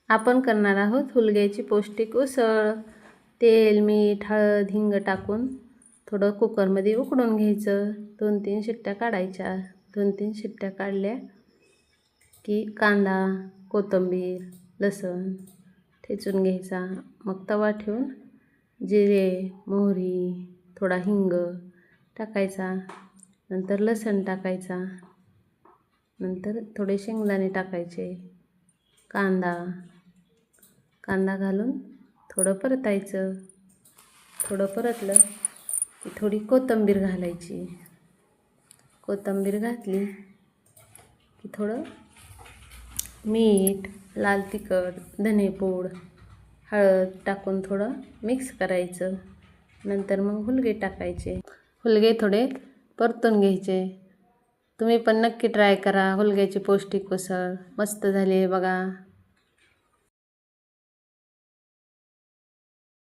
आपण करणार आहोत हुलग्याची पौष्टिक उसळ। तेल, मीठ, हळद, हिंग टाकून थोडं कुकरमध्ये उकडून घ्यायचं। 2-3 शिट्ट्या काढायच्या। 2-3 शिट्ट्या काढल्या की कांदा, कोथिंबीर, लसूण ठेचून घ्यायचा। मग तवा ठेवून जिरे, मोहरी, थोडा हिंग टाकायचा। नंतर लसूण टाकायचा। नंतर थोडे शेंगदाणे टाकायचे। कांदा घालून थोडं परतायचं। थोडं परतलं की थोडी कोथिंबीर घालायची। कोथिंबीर घातली की थोडं मीठ, लाल तिखट, धनेपूड, हळद टाकून थोडं मिक्स करायचं। नंतर मग हुलगे टाकायचे। हुलगे थोडे परतून घ्यायचे। तुम्ही पण नक्की ट्राय करा हुलग्याची पौष्टिक उसळ। मस्त झाली आहे बघा।